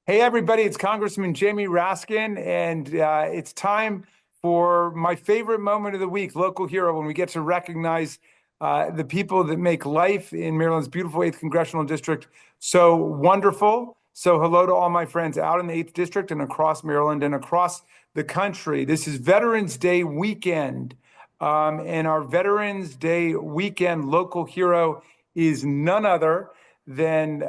Hey, everybody, it's Congressman Jamie Raskin, and it's time for my favorite moment of the week, Local Hero, when we get to recognize the people that make life in Maryland's beautiful 8th Congressional District so wonderful. So, hello to all my friends out in the 8th District and across Maryland and across the country. This is Veterans Day weekend, and our Veterans Day weekend local hero is none other than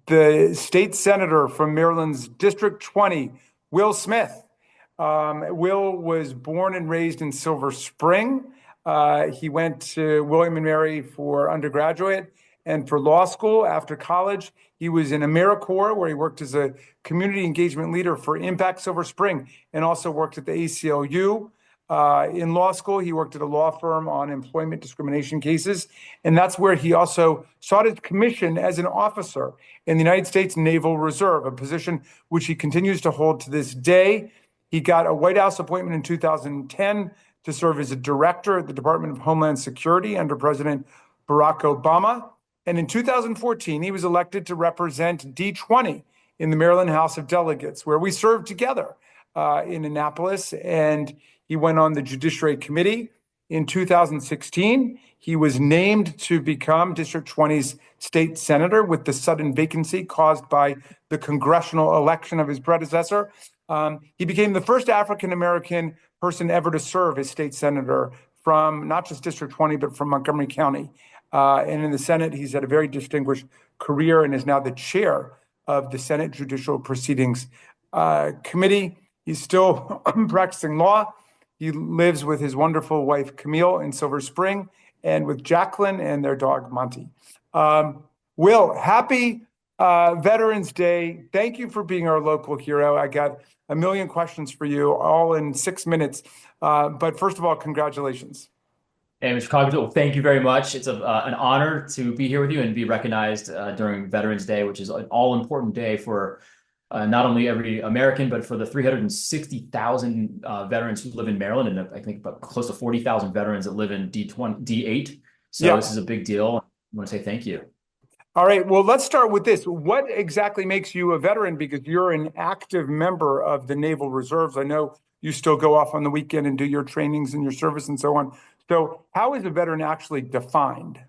the state senator from Maryland's District 20, Will Smith. Will was born and raised in Silver Spring. He went to William and Mary for undergraduate and for law school. After college, he was in AmeriCorps, where he worked as a community engagement leader for Impact Silver Spring and also worked at the ACLU. In law school, he worked at a law firm on employment discrimination cases, and that's where he also sought his commission as an officer in the United States Naval Reserve, a position which he continues to hold to this day. He got a White House appointment in 2010 to serve as a director at the Department of Homeland Security under President Barack Obama. And in 2014, he was elected to represent D20 in the Maryland House of Delegates, where we served together in Annapolis. And he went on the Judiciary Committee. In 2016, he was named to become District 20's state senator with the sudden vacancy caused by the congressional election of his predecessor. He became the first African-American person ever to serve as state senator from not just District 20, but from Montgomery County. And in the Senate, he's had a very distinguished career and is now the chair of the Senate Judicial Proceedings Committee. He's still practicing law. He lives with his wonderful wife, Camille, in Silver Spring, and with Jacqueline and their dog, Monty. Will, happy Veterans Day. Thank you for being our local hero. I got a million questions for you, all in 6 minutes. But first of all, congratulations. Hey, Mr. Coggins, thank you very much. It's an honor to be here with you and be recognized during Veterans Day, which is an all-important day for not only every American, but for the 360,000 veterans who live in Maryland, and I think about close to 40,000 veterans that live in D8. So yeah, this is a big deal. I want to say thank you. All right. Well, let's start with this. What exactly makes you a veteran? Because you're an active member of the Naval Reserves. I know you still go off on the weekend and do your trainings and your service and so on. So how is a veteran actually defined?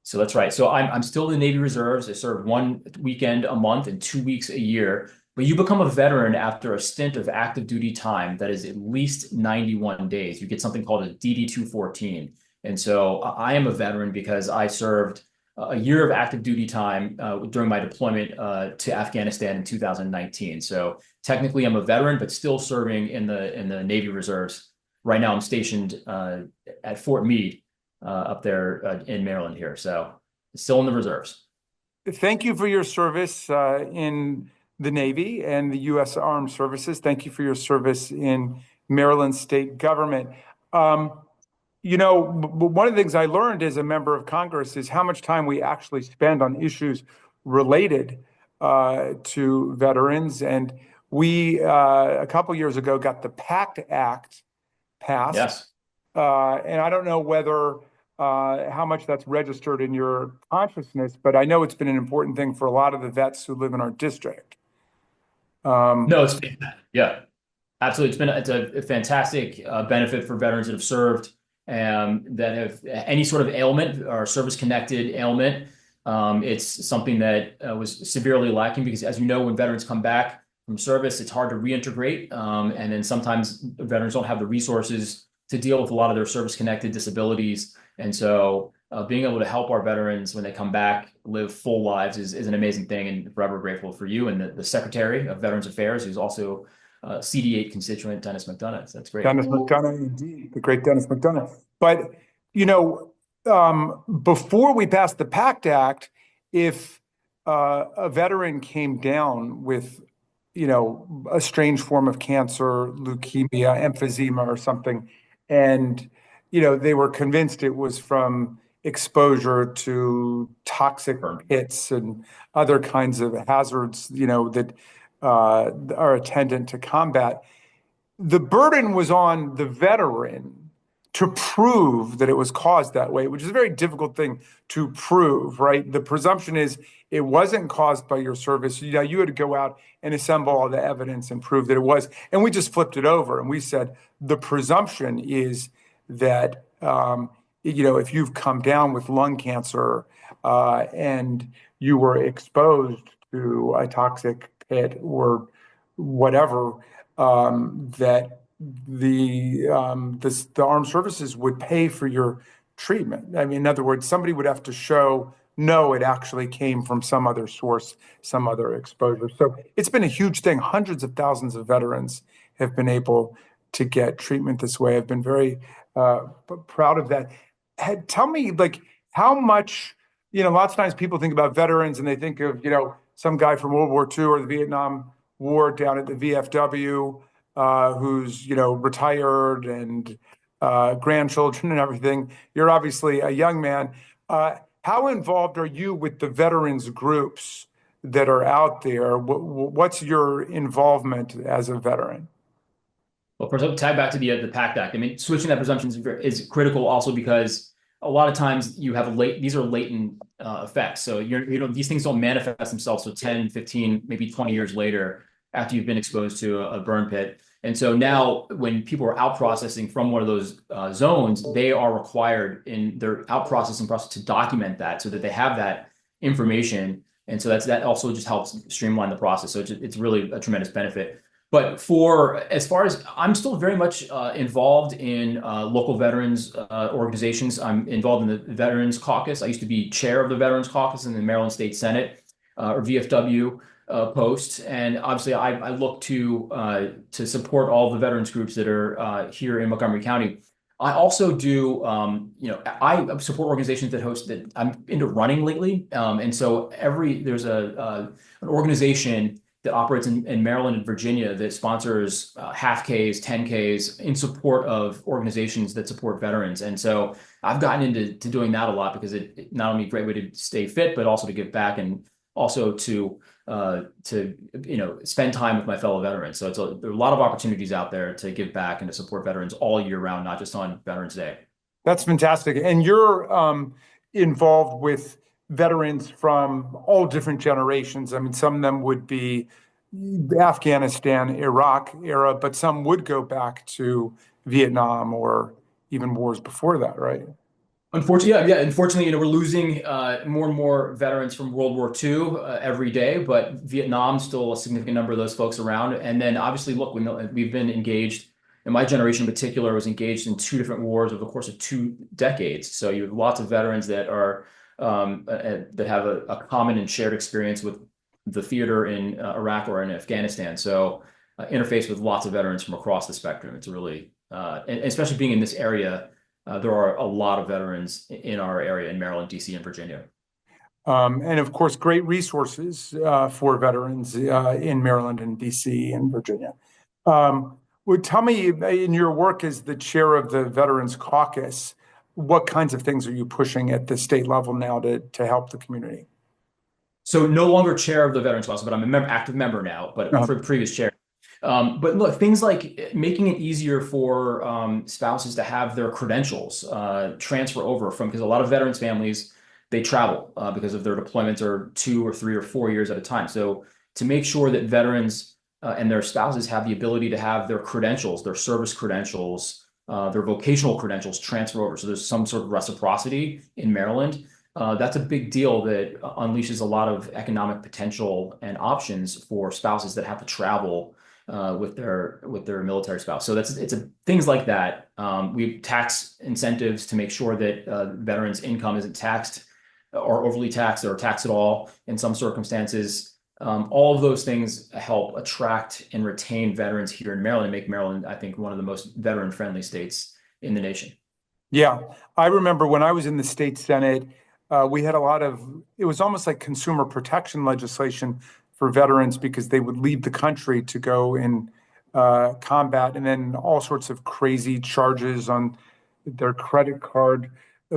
So that's right. So I'm still in the Navy Reserves. I serve 1 weekend a month and 2 weeks a year. But you become a veteran after a stint of active duty time that is at least 91 days. You get something called a DD-214. And so I am a veteran because I served a year of active duty time during my deployment to Afghanistan in 2019. So technically I'm a veteran, but still serving in the Navy Reserves. Right now I'm stationed at Fort Meade up there in Maryland here. So still in the reserves. Thank you for your service in the Navy and the U.S. Armed Services. Thank you for your service in Maryland state government. You know, one of the things I learned as a member of Congress is how much time we actually spend on issues related to veterans. And we, a couple years ago, got the PACT Act passed. Yes. And I don't know whether how much that's registered in your consciousness, but I know it's been an important thing for a lot of the vets who live in our district. No, yeah, absolutely. It's a fantastic benefit for veterans that have served that have any sort of ailment or service-connected ailment. It's something that was severely lacking because, as you know, when veterans come back from service, it's hard to reintegrate. And then sometimes veterans don't have the resources to deal with a lot of their service-connected disabilities. And so being able to help our veterans when they come back live full lives is an amazing thing, and forever grateful for you and the Secretary of Veterans Affairs, who's also CD8 constituent, Dennis McDonough. That's great. Dennis McDonough, indeed, the great Dennis McDonough. But, you know, before we passed the PACT Act, if a veteran came down with, you know, a strange form of cancer, leukemia, emphysema or something, and, you know, they were convinced it was from exposure to toxic hits and other kinds of hazards, you know, that are attendant to combat. The burden was on the veteran to prove that it was caused that way, which is a very difficult thing to prove, right? The presumption is it wasn't caused by your service. You know, you had to go out and assemble all the evidence and prove that it was. And we just flipped it over and we said the presumption is that if you've come down with lung cancer and you were exposed to a toxic pit or whatever, that the armed services would pay for your treatment. I mean, in other words, somebody would have to show, no, it actually came from some other source, some other exposure. So it's been a huge thing. Hundreds of thousands of veterans have been able to get treatment this way. I've been very proud of that. Tell me, like, how much, lots of times people think about veterans and they think of, some guy from World War II or the Vietnam War down at the VFW, who's, retired and grandchildren and everything. You're obviously a young man. How involved are you with the veterans groups that are out there? What's your involvement as a veteran? Well, for tie back to the PACT Act, I mean, switching that presumption is critical also because a lot of times you have these are latent effects. So these things don't manifest themselves so 10, 15, maybe 20 years later after you've been exposed to a burn pit. And so now when people are out processing from one of those zones, they are required in their out processing process to document that so that they have that information. And so that also just helps streamline the process. So it's really a tremendous benefit. But as far as I'm still very much involved in local veterans organizations. I'm involved in the Veterans Caucus. I used to be chair of the Veterans Caucus in the Maryland State Senate or VFW post. And obviously I look to support all the veterans groups that are here in Montgomery County. I also do, I support organizations that host that I'm into running lately. And so there's an organization that operates in Maryland and Virginia that sponsors half Ks, 10Ks in support of organizations that support veterans. And so I've gotten into doing that a lot because it not only a great way to stay fit, but also to give back and also to spend time with my fellow veterans. So there are a lot of opportunities out there to give back and to support veterans all year round, not just on Veterans Day. That's fantastic. And you're involved with veterans from all different generations. I mean, some of them would be Afghanistan, Iraq era, but some would go back to Vietnam or even wars before that, right? Unfortunately, yeah. Unfortunately, we're losing more and more veterans from World War II every day, but Vietnam still a significant number of those folks around. And then obviously, look, we've been engaged, and my generation in particular was engaged in two different wars over the course of 2 decades. So you have lots of veterans that are that have a common and shared experience with the theater in Iraq or in Afghanistan. So interface with lots of veterans from across the spectrum. It's really, and especially being in this area. There are a lot of veterans in our area in Maryland, DC, and Virginia. And of course, great resources for veterans in Maryland and DC and Virginia. Tell me, in your work as the chair of the Veterans Caucus, what kinds of things are you pushing at the state level now to help the community? So no longer chair of the Veterans Caucus, but I'm active member now, but for the previous chair. But look, things like making it easier for spouses to have their credentials transfer over because a lot of veterans families, they travel because of their deployments are 2 or 3 or 4 years at a time. So to make sure that veterans and their spouses have the ability to have their credentials, their service credentials, their vocational credentials transfer over. So there's some sort of reciprocity in Maryland. That's a big deal that unleashes a lot of economic potential and options for spouses that have to travel with their military spouse. So it's things like that. We have tax incentives to make sure that veterans' income isn't taxed or overly taxed or taxed at all in some circumstances. All of those things help attract and retain veterans here in Maryland and make Maryland, I think, one of the most veteran-friendly states in the nation. Yeah, I remember when I was in the state Senate, we had it was almost like consumer protection legislation for veterans because they would leave the country to go in combat, and then all sorts of crazy charges on their credit card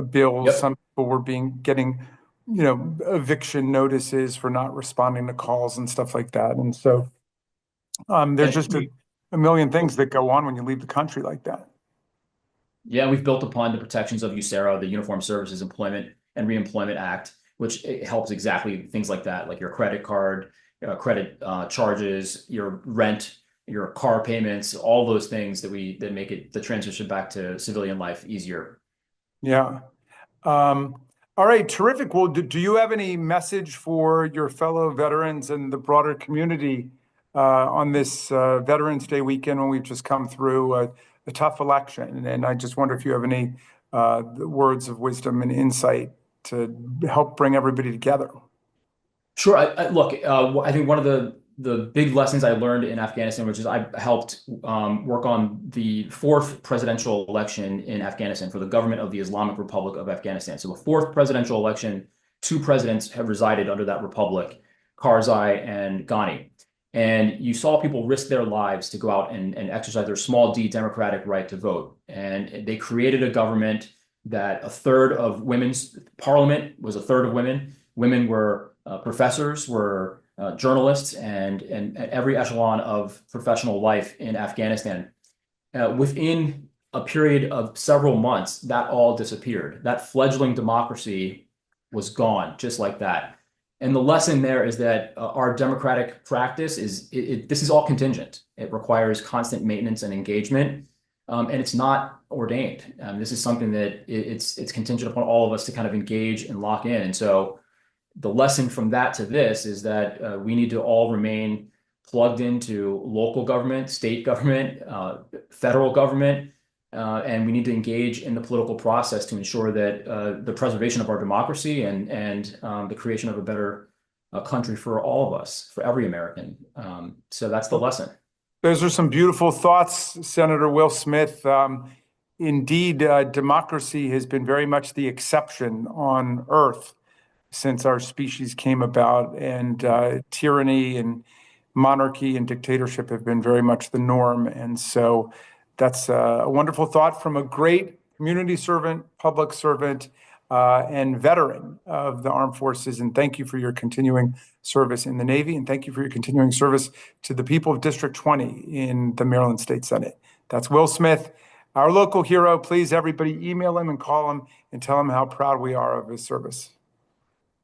bills. Yep. Some people were getting eviction notices for not responding to calls and stuff like that. And so there's just a million things that go on when you leave the country like that. Yeah, we've built upon the protections of USERA, the Uniform Services Employment and Reemployment Act, which it helps exactly things like that, like your credit card, credit charges, your rent, your car payments, all those things that make it the transition back to civilian life easier. Yeah. Um, all right, terrific. Well, do you have any message for your fellow veterans and the broader community on this Veterans Day weekend when we've just come through a tough election? And I just wonder if you have any words of wisdom and insight to help bring everybody together. Sure. Look, I think one of the big lessons I learned in Afghanistan, which is I helped work on the fourth presidential election in Afghanistan for the government of the Islamic Republic of Afghanistan. So the fourth presidential election, two presidents have resided under that republic, Karzai and Ghani. And you saw people risk their lives to go out and exercise their small d democratic right to vote. And they created a government that a third of women's parliament was a third of women. Women were professors, were journalists, and every echelon of professional life in Afghanistan. Within a period of several months, that all disappeared. That fledgling democracy was gone, just like that. And the lesson there is that our democratic practice this is all contingent. It requires constant maintenance and engagement, and it's not ordained. This is something that it's contingent upon all of us to kind of engage and lock in. And so the lesson from that to this is that we need to all remain plugged into local government, state government, federal government, and we need to engage in the political process to ensure that the preservation of our democracy and the creation of a better country for all of us, for every American. So that's the lesson. Those are some beautiful thoughts, Senator Will Smith. Indeed, democracy has been very much the exception on Earth since our species came about, and tyranny and monarchy and dictatorship have been very much the norm. And so that's a wonderful thought from a great community servant, public servant, and veteran of the armed forces. And thank you for your continuing service in the Navy. And thank you for your continuing service to the people of District 20 in the Maryland State Senate. That's Will Smith, our local hero. Please, everybody, email him and call him and tell him how proud we are of his service.